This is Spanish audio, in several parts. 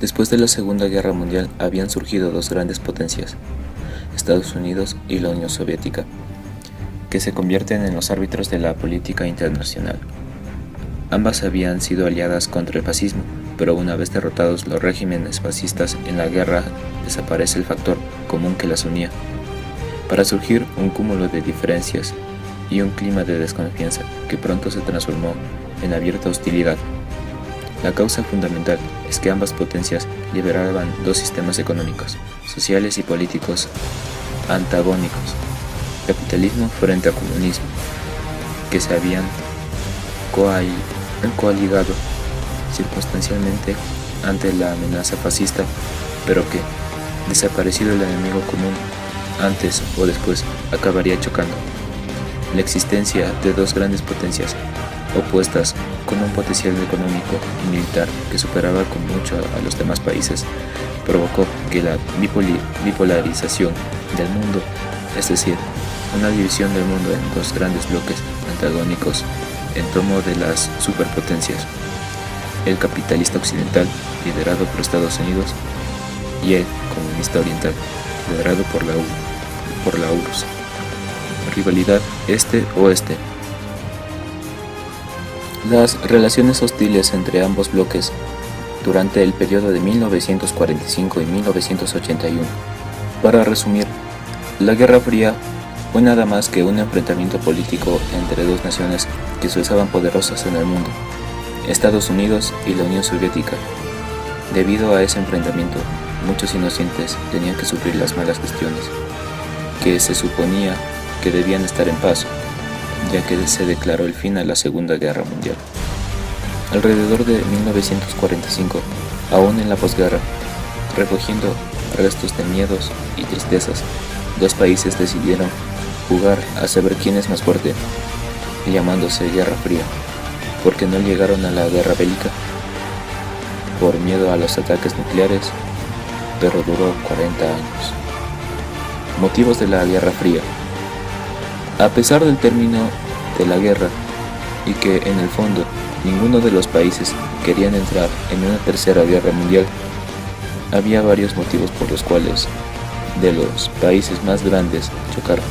Después de la Segunda Guerra Mundial habían surgido dos grandes potencias, Estados Unidos y la Unión Soviética, que se convierten en los árbitros de la política internacional. Ambas habían sido aliadas contra el fascismo, pero una vez derrotados los regímenes fascistas en la guerra, desaparece el factor común que las unía, para surgir un cúmulo de diferencias y un clima de desconfianza que pronto se transformó en abierta hostilidad. La causa fundamental es que ambas potencias liberaban dos sistemas económicos, sociales y políticos antagónicos, capitalismo frente a comunismo, que se habían coaligado circunstancialmente ante la amenaza fascista, pero que, desaparecido el enemigo común, antes o después acabaría chocando. La existencia de dos grandes potencias opuestas con un potencial económico y militar que superaba con mucho a los demás países provocó que la bipolarización del mundo, es decir, una división del mundo en dos grandes bloques antagónicos en torno de las superpotencias, el capitalista occidental, liderado por Estados Unidos, y el comunista oriental, liderado por la URSS. Rivalidad este-oeste. Las relaciones hostiles entre ambos bloques durante el periodo de 1945 y 1981. Para resumir, la Guerra Fría fue nada más que un enfrentamiento político entre dos naciones que se usaban poderosas en el mundo, Estados Unidos y la Unión Soviética. Debido a ese enfrentamiento, muchos inocentes tenían que sufrir las malas gestiones, que se suponía que debían estar en paz, ya que se declaró el fin a la Segunda Guerra Mundial. Alrededor de 1945, aún en la posguerra, recogiendo restos de miedos y tristezas, dos países decidieron jugar a saber quién es más fuerte, llamándose Guerra Fría, porque no llegaron a la guerra bélica por miedo a los ataques nucleares, pero duró 40 años. Motivos de la Guerra Fría. A pesar del término de la guerra y que en el fondo ninguno de los países querían entrar en una tercera guerra mundial, había varios motivos por los cuales de los países más grandes chocaron,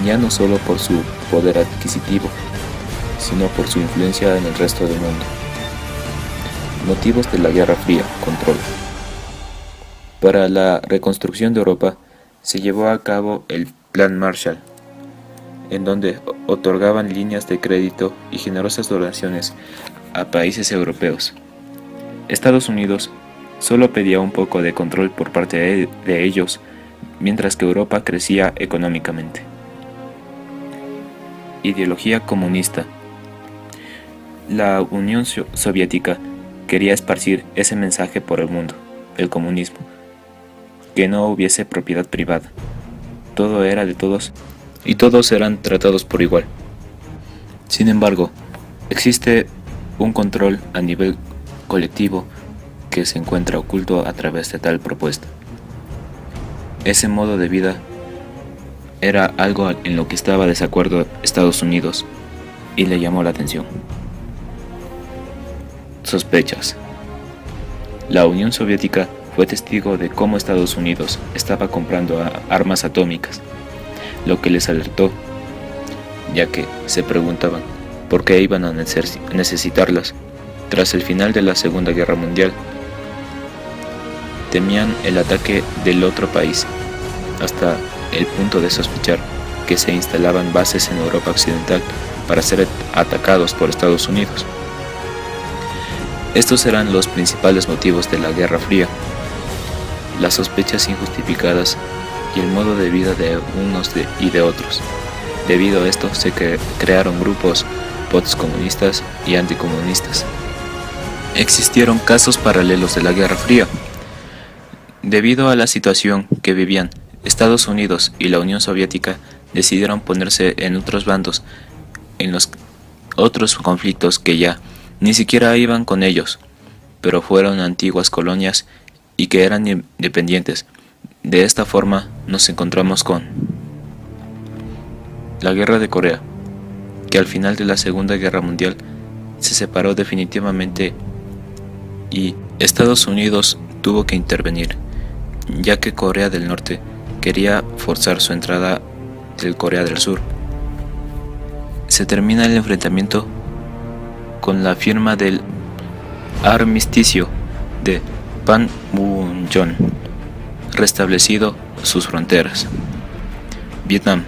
ya no solo por su poder adquisitivo, sino por su influencia en el resto del mundo. Motivos de la Guerra Fría. Control. Para la reconstrucción de Europa se llevó a cabo el Plan Marshall, en donde otorgaban líneas de crédito y generosas donaciones a países europeos. Estados Unidos solo pedía un poco de control por parte de ellos, mientras que Europa crecía económicamente. Ideología comunista. La Unión Soviética quería esparcir ese mensaje por el mundo, el comunismo, que no hubiese propiedad privada, todo era de todos y todos eran tratados por igual. Sin embargo, existe un control a nivel colectivo que se encuentra oculto a través de tal propuesta. Ese modo de vida era algo en lo que estaba desacuerdo Estados Unidos y le llamó la atención. Sospechas. La Unión Soviética fue testigo de cómo Estados Unidos estaba comprando armas atómicas, lo que les alertó, ya que se preguntaban por qué iban a necesitarlas. Tras el final de la Segunda Guerra Mundial, temían el ataque del otro país, hasta el punto de sospechar que se instalaban bases en Europa Occidental para ser atacados por Estados Unidos. Estos eran los principales motivos de la Guerra Fría: las sospechas injustificadas y el modo de vida de unos y de otros. Debido a esto se crearon grupos postcomunistas y anticomunistas. Existieron casos paralelos de la Guerra Fría. Debido a la situación que vivían, Estados Unidos y la Unión Soviética decidieron ponerse en otros bandos en los otros conflictos que ya ni siquiera iban con ellos, pero fueron antiguas colonias y que eran independientes. De esta forma nos encontramos con la Guerra de Corea, que al final de la Segunda Guerra Mundial se separó definitivamente y Estados Unidos tuvo que intervenir, ya que Corea del Norte quería forzar su entrada del Corea del Sur. Se termina el enfrentamiento con la firma del armisticio de Panmunjom, restablecido sus fronteras. Vietnam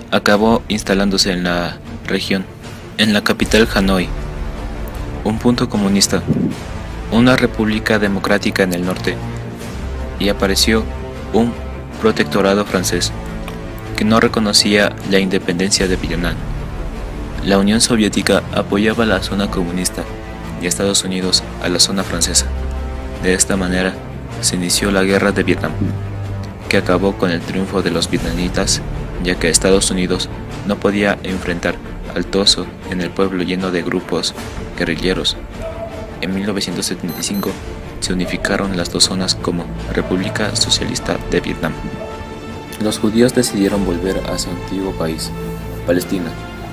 acabó instalándose en la región, en la capital Hanoi, un punto comunista, una república democrática en el norte, y apareció un protectorado francés que no reconocía la independencia de Vietnam. La Unión Soviética apoyaba la zona comunista y Estados Unidos a la zona francesa. De esta manera se inició la Guerra de Vietnam, que acabó con el triunfo de los vietnamitas, ya que Estados Unidos no podía enfrentar al Tozo en el pueblo lleno de grupos guerrilleros. En 1975 se unificaron las dos zonas como República Socialista de Vietnam. Los judíos decidieron volver a su antiguo país, Palestina,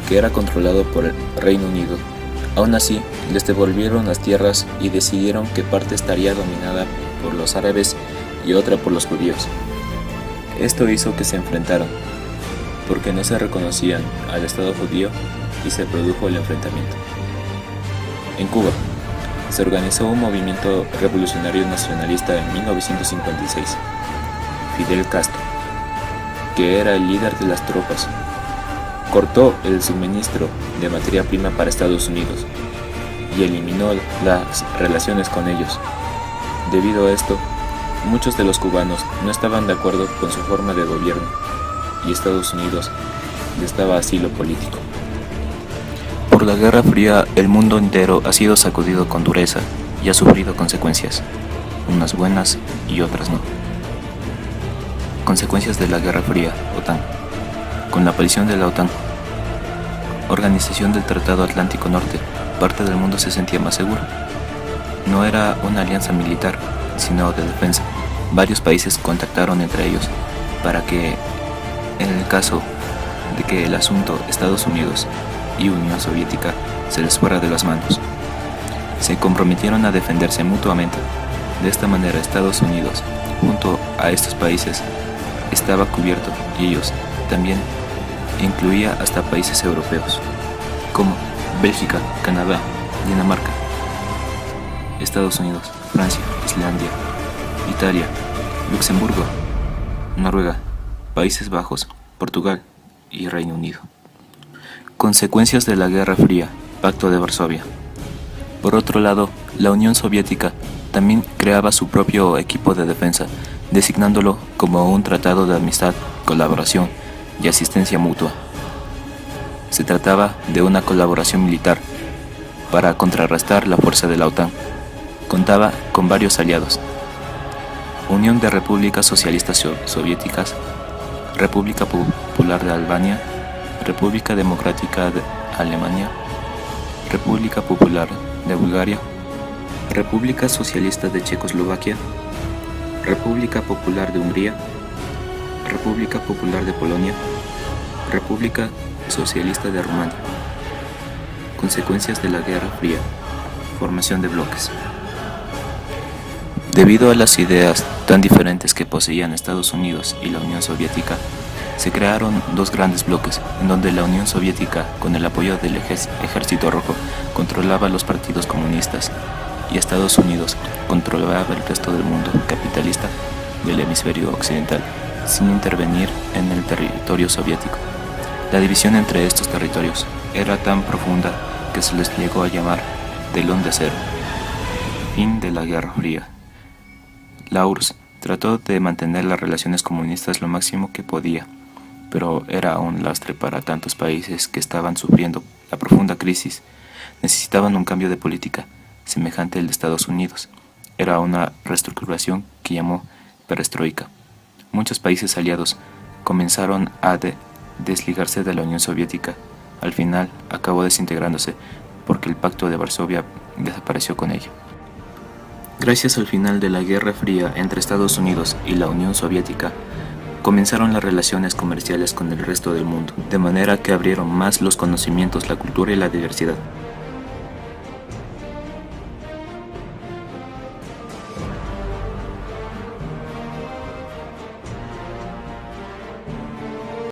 que era controlado por el Reino Unido. Aún así, les devolvieron las tierras y decidieron que parte estaría dominada por los árabes y otra por los judíos. Esto hizo que se enfrentaran, porque no se reconocían al Estado judío y se produjo el enfrentamiento. En Cuba, se organizó un movimiento revolucionario nacionalista en 1956. Fidel Castro, que era el líder de las tropas, cortó el suministro de materia prima para Estados Unidos y eliminó las relaciones con ellos. Debido a esto, muchos de los cubanos no estaban de acuerdo con su forma de gobierno y Estados Unidos les daba asilo político. Por la Guerra Fría, el mundo entero ha sido sacudido con dureza y ha sufrido consecuencias, unas buenas y otras no. Consecuencias de la Guerra Fría, OTAN. Con la aparición de la OTAN, Organización del Tratado Atlántico Norte, parte del mundo se sentía más seguro. No era una alianza militar, sino de defensa. Varios países contactaron entre ellos para que, en el caso de que el asunto Estados Unidos y Unión Soviética se les fuera de las manos, se comprometieron a defenderse mutuamente. De esta manera, Estados Unidos, junto a estos países, estaba cubierto, y ellos también incluía hasta países europeos, como Bélgica, Canadá, Dinamarca, Estados Unidos, Francia, Islandia, Italia, Luxemburgo, Noruega, Países Bajos, Portugal y Reino Unido. Consecuencias de la Guerra Fría, Pacto de Varsovia. Por otro lado, la Unión Soviética también creaba su propio equipo de defensa, designándolo como un tratado de amistad, colaboración y asistencia mutua. Se trataba de una colaboración militar para contrarrestar la fuerza de la OTAN. Contaba con varios aliados: Unión de Repúblicas Socialistas Soviéticas, República Popular de Albania, República Democrática de Alemania, República Popular de Bulgaria, República Socialista de Checoslovaquia, República Popular de Hungría, República Popular de Polonia, República Socialista de Rumania. Consecuencias de la Guerra Fría. Formación de bloques. Debido a las ideas tan diferentes que poseían Estados Unidos y la Unión Soviética, se crearon dos grandes bloques, en donde la Unión Soviética, con el apoyo del Ejército Rojo, controlaba los partidos comunistas, y Estados Unidos controlaba el resto del mundo capitalista del hemisferio occidental, sin intervenir en el territorio soviético. La división entre estos territorios era tan profunda que se les llegó a llamar telón de acero. Fin de la Guerra Fría. La URSS trató de mantener las relaciones comunistas lo máximo que podía, pero era un lastre para tantos países que estaban sufriendo la profunda crisis. Necesitaban un cambio de política, semejante al de Estados Unidos. Era una reestructuración que llamó perestroika. Muchos países aliados comenzaron a desligarse de la Unión Soviética. Al final acabó desintegrándose porque el Pacto de Varsovia desapareció con ella. Gracias al final de la Guerra Fría entre Estados Unidos y la Unión Soviética, comenzaron las relaciones comerciales con el resto del mundo, de manera que abrieron más los conocimientos, la cultura y la diversidad.